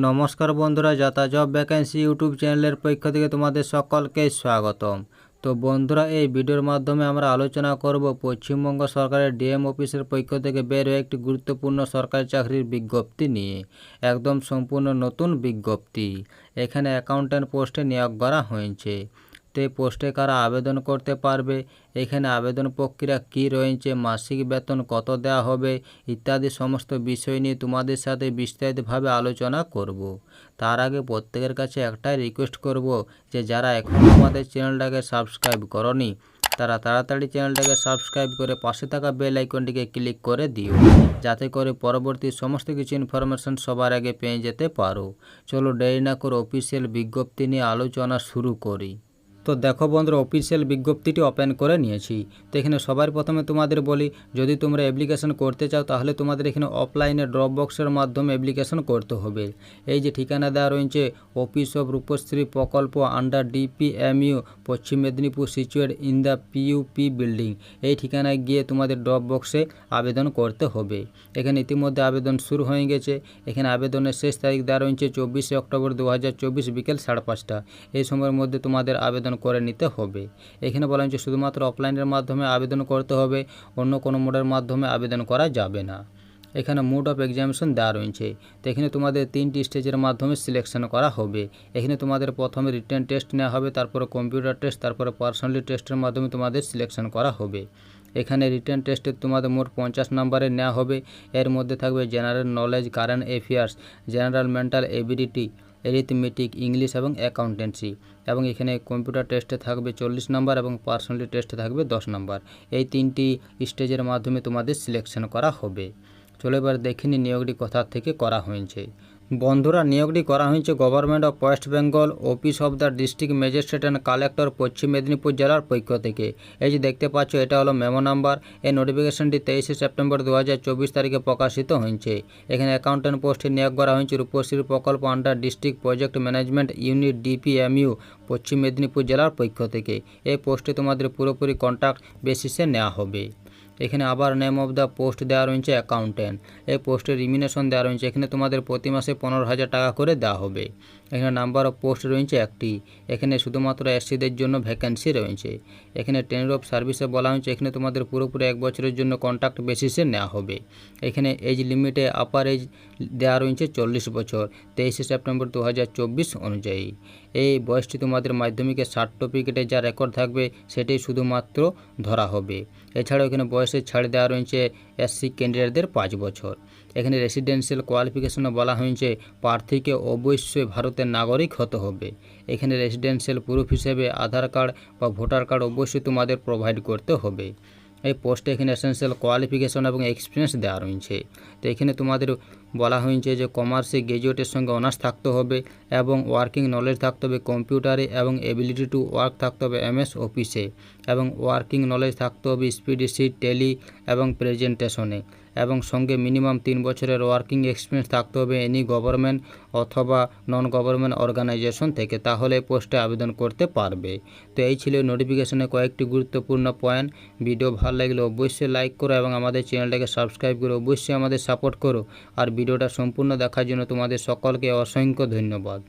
নমস্কার বন্ধুরা, যাতা জব ভ্যাকেন্সি ইউটিউব চ্যানেলের পক্ষ থেকে তোমাদের সকলকে স্বাগতম। তো বন্ধুরা, এই ভিডিওর মাধ্যমে আমরা আলোচনা করব পশ্চিমবঙ্গ সরকারের ডিএম অফিসের পক্ষ থেকে বের হয়ে একটি গুরুত্বপূর্ণ সরকারি চাকরির বিজ্ঞপ্তি নিয়ে। একদম সম্পূর্ণ নতুন বিজ্ঞপ্তি। এখানে অ্যাকাউন্ট্যান্ট পোস্টে নিয়োগ করা হয়েছে। তো এই পোস্টে কারা আবেদন করতে পারবে, এখানে আবেদন প্রক্রিয়া কী রয়েছে, মাসিক বেতন কত দেওয়া হবে ইত্যাদি সমস্ত বিষয় নিয়ে তোমাদের সাথে বিস্তারিতভাবে আলোচনা করব। তার আগে প্রত্যেকের কাছে একটাই রিকোয়েস্ট করব যে যারা এখনও আমাদের চ্যানেলটাকে সাবস্ক্রাইব করনি তারা তাড়াতাড়ি চ্যানেলটাকে সাবস্ক্রাইব করে পাশে থাকা বেল আইকনটিকে ক্লিক করে দিও, যাতে করে পরবর্তী সমস্ত কিছু ইনফরমেশন সবার আগে পেয়ে যেতে পারো। চলো দেরি না করে অফিসিয়াল বিজ্ঞপ্তি নিয়ে আলোচনা শুরু করি। তো দেখো বন্ধুরা, অফিসিয়াল বিজ্ঞপ্তিটি ওপেন করে নিয়েছি। তো এখানে সবার প্রথমে তোমাদের বলি, যদি তোমরা অ্যাপ্লিকেশন করতে চাও তাহলে তোমাদের এখানে অফলাইনে ড্রপ বক্সের মাধ্যমে অ্যাপ্লিকেশন করতে হবে। এই যে ঠিকানা দেওয়া রয়েছে, অফিস অফ রূপশ্রী প্রকল্প under DPMU Paschim Medinipur, সিচুয়েট in the পিইউপি building. এই ঠিকানায় গিয়ে তোমাদের ড্রপ বক্সে আবেদন করতে হবে। এখানে ইতিমধ্যে আবেদন শুরু হয়ে গেছে। এখানে আবেদনের শেষ তারিখ দেওয়া রয়েছে 24শে অক্টোবর 2024 বিকেল 5:30। এই সময়ের মধ্যে তোমাদের আবেদন করে নিতে হবে। এখানে বলা হয়েছে শুধুমাত্র অফলাইনের মাধ্যমে আবেদন করতে হবে, অন্য কোনো মোডের মাধ্যমে আবেদন করা যাবে না। এখানে মোড অফ এক্সামিনেশন দেওয়া রয়েছে। তো এখানে তোমাদের 3টি স্টেজের মাধ্যমে সিলেকশন করা হবে। এখানে তোমাদের প্রথমে রিটেন টেস্ট নেওয়া হবে, তারপরে কম্পিউটার টেস্ট, তারপরে পার্সোনালিটি টেস্টের মাধ্যমে তোমাদের সিলেকশন করা হবে। এখানে রিটেন টেস্টে তোমাদের মোট 50 নম্বরে নেওয়া হবে। এর মধ্যে থাকবে general knowledge, current affairs, general mental ability, arithmetic, English এবং অ্যাকাউন্টেন্সি। এবং এখানে কম্পিউটার টেস্টে থাকবে 40 নম্বর এবং পার্সোনালিটি টেস্টে থাকবে 10 নম্বর। এই 3টি স্টেজের মাধ্যমে তোমাদের সিলেকশন করা হবে। চলো এবার দেখে নিই নিয়োগটি কোথা থেকে করা হয়েছে। বন্ধুরা, নিয়োগটি করা হয়েছে government of West Bengal, office of the district magistrate and collector, পশ্চিম মেদিনীপুর জেলার পক্ষ থেকে। এই যে দেখতে পাচ্ছ, এটা হলো মেমো নাম্বার। এই নোটিফিকেশনটি 23শে সেপ্টেম্বর 2024 তারিখে প্রকাশিত হয়েছে। এখানে অ্যাকাউন্ট্যান্ট পোস্টে নিয়োগ করা হয়েছে রূপশ্রী প্রকল্প under district project management unit DPMU পশ্চিম মেদিনীপুর জেলার পক্ষ থেকে। এই পোস্টে তোমাদের পুরোপুরি কন্ট্রাক্ট বেসিসে নেওয়া হবে। এখানে আবার নেম অফ দ্য পোস্ট দেওয়া রয়েছে অ্যাকাউন্ট্যান্ট। এই পোস্টের রিমিনেশন দেওয়া রয়েছে। এখানে তোমাদের প্রতি মাসে 15,000 টাকা করে দেওয়া হবে। এখানে নাম্বার অফ পোস্ট রয়েছে 1টি। এখানে শুধুমাত্র এসসিদের জন্য ভ্যাকেন্সি রয়েছে। এখানে টেন্ডার অফ সার্ভিসে বলা হয়েছে এখানে তোমাদের পুরোপুরি 1 বছরের জন্য কন্ট্রাক্ট বেসিসে নেওয়া হবে। এখানে এজ লিমিটে আপার এজ দেওয়া রয়েছে 40 বছর 23শে সেপ্টেম্বর 2024 অনুযায়ী। এই বয়সটি তোমাদের মাধ্যমিকের সার্টিফিকেটে যা রেকর্ড থাকবে সেটাই শুধুমাত্র ধরা হবে। এছাড়াও এখানে বয়সের ছাড় দেওয়া রয়েছে এসসি ক্যান্ডিডেটদের 5 বছর। এখানে রেসিডেন্সিয়াল কোয়ালিফিকেশনে বলা হয়েছে প্রার্থীকে অবশ্যই ভারতের নাগরিক হতে হবে। এখানে রেসিডেন্সিয়াল প্রুফ হিসেবে আধার কার্ড বা ভোটার কার্ড অবশ্যই তোমাদের প্রোভাইড করতে হবে। এই পোস্টে এখানে এসেন্সিয়াল কোয়ালিফিকেশন এবং এক্সপিরিয়েন্স দেওয়া রয়েছে। তো এখানে তোমাদের বলা হয়েছে যে কমার্সে গ্র্যাজুয়েটের সঙ্গে অনার্স থাকতে হবে এবং ওয়ার্কিং নলেজ থাকতে হবে কম্পিউটারে এবং এবিলিটি টু ওয়ার্ক থাকতে হবে এমএস অফিসে এবং ওয়ার্কিং নলেজ থাকতে হবে স্পিডিসি, টেলি এবং প্রেজেন্টেশনে এবং সঙ্গে মিনিমাম 3 বছরের ওয়ার্কিং এক্সপিরিয়েন্স থাকতে হবে এনি গভর্নমেন্ট অথবা নন গভর্নমেন্ট অর্গানাইজেশন থেকে, তাহলে পোস্টে আবেদন করতে পারবে। তো এই ছিল নোটিফিকেশনে কয়েকটি গুরুত্বপূর্ণ পয়েন্ট। ভিডিও ভালো লাগলে অবশ্যই লাইক করো এবং আমাদের চ্যানেলটাকে সাবস্ক্রাইব করে অবশ্যই আমাদের সাপোর্ট করো। আর ভিডিওটা সম্পূর্ণ দেখার জন্য তোমাদের সকলকে অসংখ্য ধন্যবাদ।